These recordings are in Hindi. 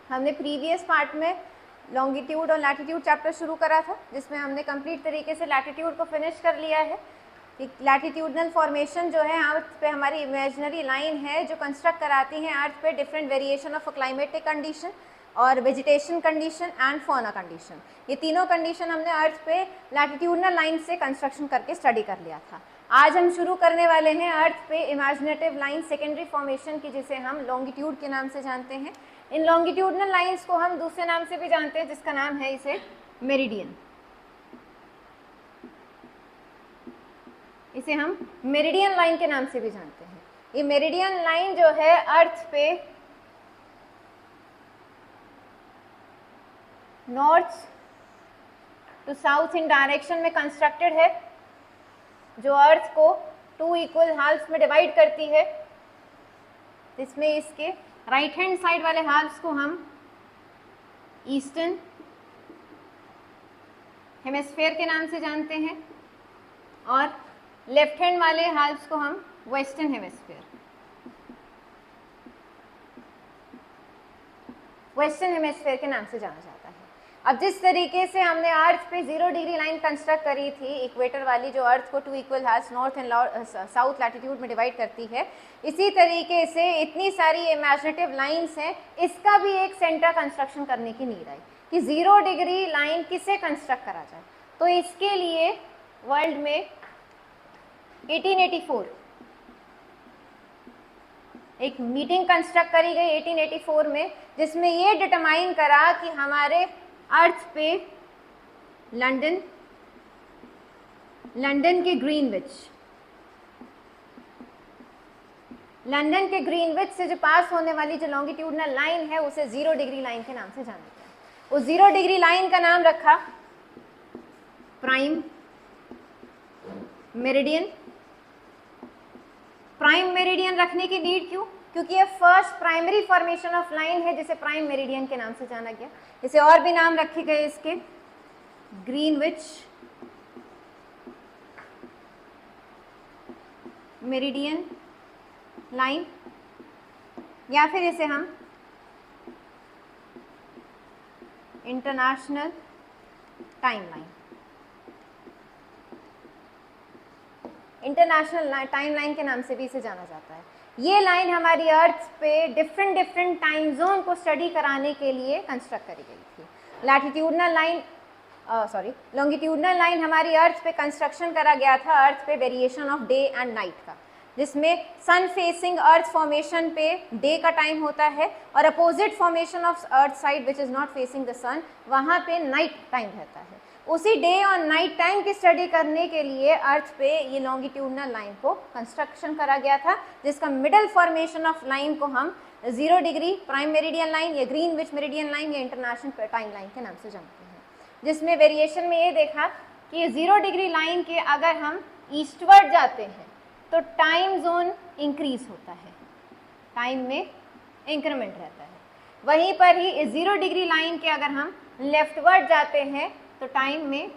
हमने प्रीवियस पार्ट में लॉन्गिट्यूड और लैटिट्यूड चैप्टर शुरू करा था, जिसमें हमने कंप्लीट तरीके से लैटिट्यूड को फिनिश कर लिया है। लैटिट्यूडनल फॉर्मेशन जो है अर्थ पे हमारी इमेजिनरी लाइन है जो कंस्ट्रक्ट कराती हैं अर्थ पे different variation of climatic condition और वेजिटेशन कंडीशन एंड फॉना कंडीशन। ये तीनों कंडीशन हमने अर्थ पे लैटिट्यूडनल लाइन से कंस्ट्रक्शन करके स्टडी कर लिया था। आज हम शुरू करने वाले हैं अर्थ पे इमेजिनेटिव लाइन सेकेंडरी फॉर्मेशन की, जिसे हम लॉन्गिट्यूड के नाम से जानते हैं। इन लॉन्गिट्यूडनल लाइंस को हम दूसरे नाम से भी जानते हैं, जिसका नाम है इसे मेरिडियन। इसे हम मेरिडियन लाइन के नाम से भी जानते हैं। ये मेरिडियन लाइन जो है अर्थ पे north to south in direction में कंस्ट्रक्टेड है, जो अर्थ को 2 इक्वल हाल्फ्स में डिवाइड करती है। इसमें इसके राइट हैंड साइड वाले हाल्फ्स को हम ईस्टर्न हेमिस्फीयर के नाम से जानते हैं और लेफ्ट हैंड वाले हाल्फ्स को हम वेस्टर्न हेमिस्फीयर के नाम से जाना जाता है। अब जिस तरीके से हमने अर्थ पे 0 डिग्री लाइन कंस्ट्रक्ट करी थी इक्वेटर वाली, जो अर्थ को 2 equal halves north and south latitude में डिवाइड करती है, इसी तरीके से इतनी सारी इमेजिनेटिव लाइंस हैं, इसका भी एक सेंटर कंस्ट्रक्शन करने की नीड आई कि 0 डिग्री लाइन किसे कंस्ट्रक्ट करा जाए। तो इसके लिए वर्ल्ड में 1884 एक मीटिंग कंस्ट्रक्ट करी गई 1884 में, जिसमें ये डिटरमाइन करा कि हमारे अर्थ पे लंदन के ग्रीनविच से जो पास होने वाली जो लॉन्गिट्यूडनल लाइन है उसे 0 डिग्री लाइन के नाम से जाना जाता है। उस 0 डिग्री लाइन का नाम रखा प्राइम मेरिडियन। प्राइम मेरिडियन रखने की नीड क्यों? क्योंकि ये first primary formation of line है जिसे प्राइम मेरिडियन के नाम से जाना गया। इसे और भी नाम रखे गए इसके, ग्रीनविच मेरिडियन लाइन, या फिर इसे हम international time line, international time line के नाम से भी इसे जाना जाता है। ये लाइन हमारी अर्थ पे डिफरेंट टाइम जोन को स्टडी कराने के लिए कंस्ट्रक्ट करी गई थी। लॉन्गिट्यूडनल लाइन हमारी अर्थ पे कंस्ट्रक्शन करा गया था अर्थ पे variation of day and night का, जिसमें सन फेसिंग अर्थ फॉर्मेशन पे डे का टाइम होता है और opposite formation of earth side which is not facing the sun, वहाँ पे नाइट टाइम रहता है। उसी डे और नाइट टाइम की स्टडी करने के लिए अर्थ पे ये लॉन्गिट्यूडनल लाइन को कंस्ट्रक्शन करा गया था, जिसका मिडल फॉर्मेशन ऑफ लाइन को हम 0 डिग्री प्राइम मेरिडियन लाइन या ग्रीनविच मेरिडियन लाइन या इंटरनेशनल टाइम लाइन के नाम से जानते हैं। जिसमें वेरिएशन में ये देखा कि ये 0 डिग्री लाइन के अगर हम ईस्टवर्ड जाते हैं तो टाइम जोन इंक्रीज होता है, टाइम में इंक्रीमेंट रहता है। वहीं पर ही इस 0 डिग्री लाइन के अगर हम लेफ्टवर्ड जाते हैं तो टाइम में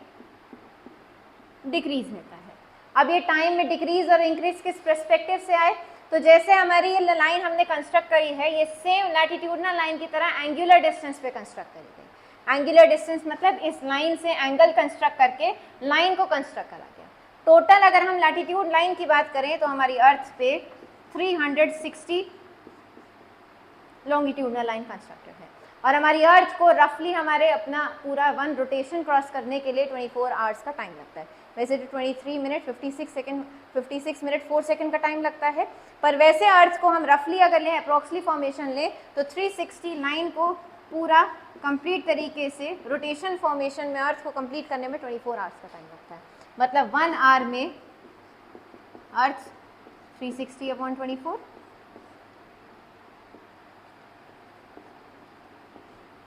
डिक्रीज रहता है। अब ये टाइम में डिक्रीज और इंक्रीज किस पर्सपेक्टिव से आए? तो जैसे हमारी ये लाइन हमने कंस्ट्रक्ट करी है, ये सेम लैटिट्यूडनल लाइन की तरह एंगुलर डिस्टेंस पे कंस्ट्रक्ट करी गई। एंगुलर डिस्टेंस मतलब इस लाइन से एंगल कंस्ट्रक्ट करके लाइन को कंस्ट्रक्ट करा गया। टोटल अगर हम लैटिट्यूड लाइन की बात करें तो हमारी अर्थ पे 360 लॉन्गिट्यूडनल लाइन कंस्ट्रक्टेड है और हमारी अर्थ को रफली हमारे अपना पूरा 1 रोटेशन क्रॉस करने के लिए 24 आवर्स का टाइम लगता है। वैसे तो 23 मिनट 56 मिनट 4 सेकंड का टाइम लगता है, पर वैसे अर्थ को हम रफली अगर लें, अप्रॉक्सली फॉर्मेशन लें, तो 360 लाइन को पूरा कंप्लीट तरीके से रोटेशन फॉर्मेशन में अर्थ को कंप्लीट करने में 24 आवर्स का टाइम लगता है। मतलब 1 आवर में अर्थ 360/24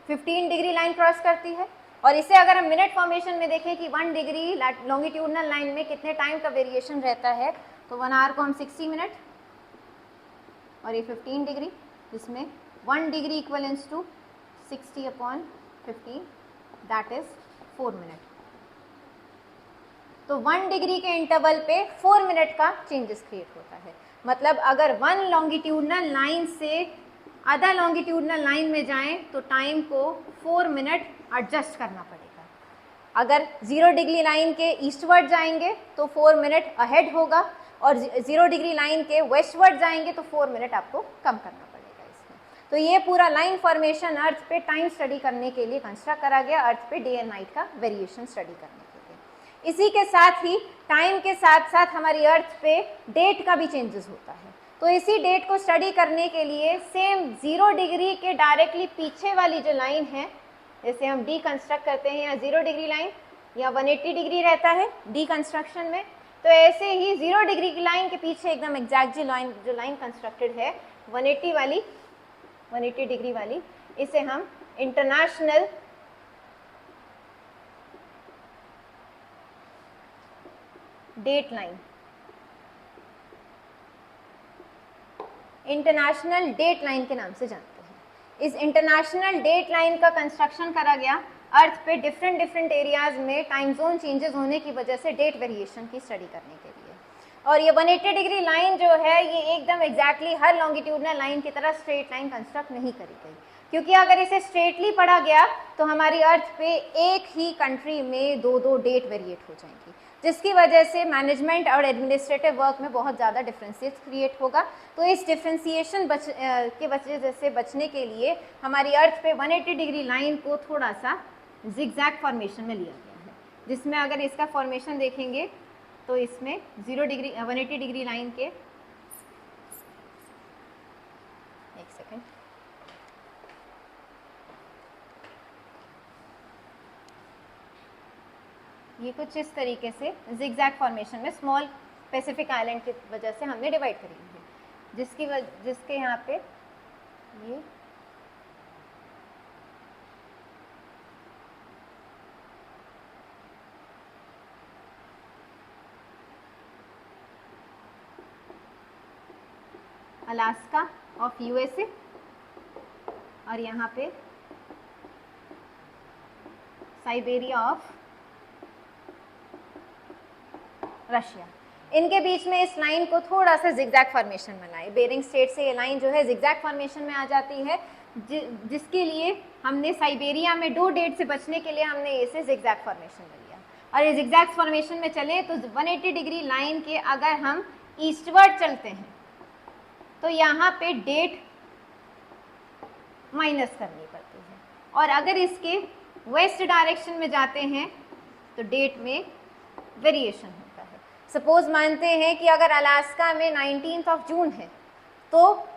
15 डिग्री लाइन क्रॉस करती है। और इसे अगर हम मिनट फॉर्मेशन में देखें कि 1 डिग्री लॉन्गिट्यूडनल लाइन में कितने टाइम का वेरिएशन रहता है, तो 1 आवर को हम 60 मिनट और ये 15 डिग्री, जिसमें 1 degree equivalence to 60/15 that is 4 minute. तो 1 डिग्री के इंटरवल पे 4 मिनट का चेंजेस क्रिएट होता है। मतलब अगर 1 लॉन्गिट्यूडनल लाइन से अदर लॉन्गिट्यूडनल लाइन में जाएं तो टाइम को 4 मिनट एडजस्ट करना पड़ेगा। अगर 0 डिग्री लाइन के ईस्टवर्ड जाएंगे तो 4 मिनट अहेड होगा, और 0 डिग्री लाइन के वेस्टवर्ड जाएंगे तो 4 मिनट आपको कम करना पड़ेगा इसमें। तो ये पूरा लाइन फॉर्मेशन अर्थ पे टाइम स्टडी करने के लिए कंस्ट्रक्ट करा गया, अर्थ पे डे एंड नाइट का वेरिएशन स्टडी करने के लिए। इसी के साथ ही टाइम के साथ साथ हमारी अर्थ पे डेट का भी चेंजेस होता है। तो इसी डेट को स्टडी करने के लिए सेम 0 डिग्री के डायरेक्टली पीछे वाली जो लाइन है, जैसे हम डी कंस्ट्रक्ट करते हैं या 0 डिग्री लाइन या 180 डिग्री रहता है डी कंस्ट्रक्शन में, तो ऐसे ही 0 डिग्री की लाइन के पीछे एकदम एग्जैक्ट जो लाइन कंस्ट्रक्टेड है 180 डिग्री वाली, इसे हम इंटरनेशनल डेट लाइन के नाम से जानते हैं। इस इंटरनेशनल डेट लाइन का कंस्ट्रक्शन करा गया अर्थ पे डिफरेंट एरियाज में टाइम जोन चेंजेस होने की वजह से डेट वेरिएशन की स्टडी करने के लिए। और ये 180 डिग्री लाइन जो है ये एकदम एग्जैक्टली हर लॉन्गिट्यूडनल लाइन की तरह स्ट्रेट लाइन कंस्ट्रक्ट नहीं करी गई, क्योंकि अगर इसे स्ट्रेटली पढ़ा गया तो हमारी अर्थ पे एक ही कंट्री में दो डेट वेरिएट हो जाएंगी, जिसकी वजह से मैनेजमेंट और एडमिनिस्ट्रेटिव वर्क में बहुत ज़्यादा डिफरेंसेस क्रिएट होगा। तो इस डिफरेंशिएशन के वजह से बचने के लिए हमारी अर्थ पे 180 डिग्री लाइन को थोड़ा सा जिगजैग फॉर्मेशन में लिया गया है, जिसमें अगर इसका फॉर्मेशन देखेंगे तो इसमें 180 डिग्री लाइन के, एक सेकेंड, ये कुछ इस तरीके से जिगजैग फॉर्मेशन में स्मॉल पैसिफिक आइलैंड की वजह से हमने डिवाइड करी है, जिसके यहाँ पे ये अलास्का ऑफ यूएसए और यहाँ पे साइबेरिया ऑफ रशिया, इनके बीच में इस लाइन को थोड़ा सा जिगजैग फॉर्मेशन बनाए। बेरिंग स्टेट से ये लाइन जो है जिगजैग फॉर्मेशन में आ जाती है, जिसके लिए हमने साइबेरिया में 2 डेट से बचने के लिए हमने इसे जिगजैग फॉर्मेशन में लिया। और ये जिगजैग फॉर्मेशन में चले तो 180 डिग्री लाइन के अगर हम ईस्टवर्ड चलते हैं तो यहाँ पे डेट माइनस करनी पड़ती है, और अगर इसके वेस्ट डायरेक्शन में जाते हैं तो डेट में वेरिएशन होता है। सपोज मानते हैं कि अगर अलास्का में 19 जून है तो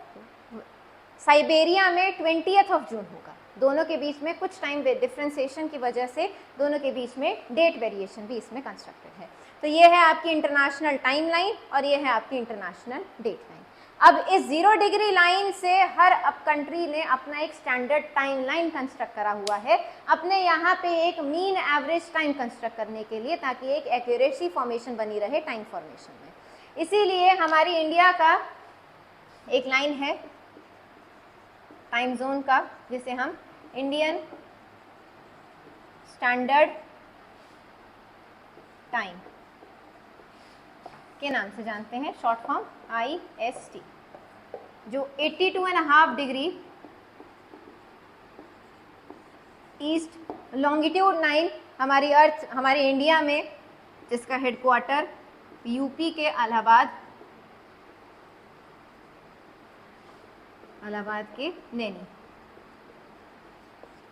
साइबेरिया में 20 जून होगा। दोनों के बीच में कुछ टाइम डिफ्रेंसिएशन की वजह से दोनों के बीच में डेट वेरिएशन भी इसमें कंस्ट्रक्टेड है। तो ये है आपकी इंटरनेशनल टाइम लाइन और ये है आपकी इंटरनेशनल डेट लाइन। अब इस 0 डिग्री लाइन से हर अब कंट्री ने अपना एक स्टैंडर्ड टाइम लाइन कंस्ट्रक्ट करा हुआ है अपने यहाँ पे एक मीन एवरेज टाइम कंस्ट्रक्ट करने के लिए, ताकि एक एक्यूरेसी फॉर्मेशन बनी रहे टाइम फॉर्मेशन में। इसीलिए हमारी इंडिया का एक लाइन है टाइम जोन का, जिसे हम इंडियन स्टैंडर्ड टाइम के नाम से जानते हैं, शॉर्ट फॉर्म IST, जो 82.5 डिग्री ईस्ट लॉन्गिट्यूड 9 हमारी अर्थ हमारे इंडिया में, जिसका हेडक्वार्टर यूपी के इलाहाबाद के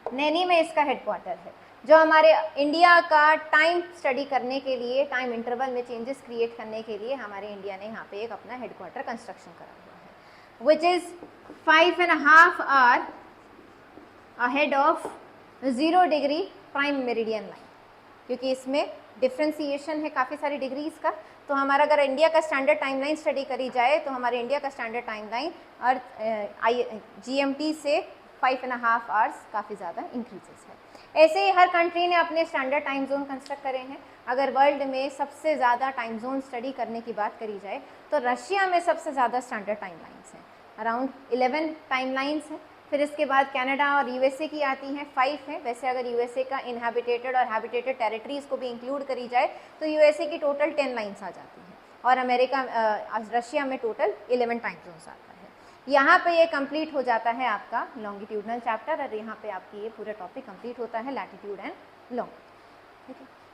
नैनी में इसका हेडक्वार्टर है, जो हमारे इंडिया का टाइम स्टडी करने के लिए, टाइम इंटरवल में चेंजेस क्रिएट करने के लिए हमारे इंडिया ने यहाँ पे एक अपना हेडक्वार्टर कंस्ट्रक्शन करा हुआ है, which is 5.5 hour ahead of 0 degree prime meridian line, क्योंकि इसमें डिफ्रेंसिएशन है काफ़ी सारी डिग्रीज का। तो हमारा अगर इंडिया का स्टैंडर्ड टाइमलाइन स्टडी करी जाए तो हमारे इंडिया का स्टैंडर्ड टाइमलाइन अर्थ GMT से 5.5 आवर्स काफ़ी ज़्यादा इंक्रीजेस है। ऐसे ही हर कंट्री ने अपने स्टैंडर्ड टाइम जोन कंस्ट्रक्ट करे हैं। अगर वर्ल्ड में सबसे ज़्यादा टाइम जोन स्टडी करने की बात करी जाए तो रशिया में सबसे ज़्यादा स्टैंडर्ड टाइमलाइंस हैं, अराउंड 11 टाइमलाइंस हैं। फिर इसके बाद कनाडा और USA की आती हैं, 5 हैं। वैसे अगर USA का इनहैबिटेटेड और हैबिटेटेड टेरिटरीज़ को भी इंक्लूड करी जाए तो USA की टोटल 10 लाइन्स आ जाती हैं, और रशिया में टोटल 11 टाइम जोन्स आता है। यहाँ पे ये कंप्लीट हो जाता है आपका लॉन्गिट्यूडनल चैप्टर और यहाँ पे आपकी ये पूरा टॉपिक कंप्लीट होता है लैटिट्यूड एंड लॉन्गिट्यूड। ठीक है।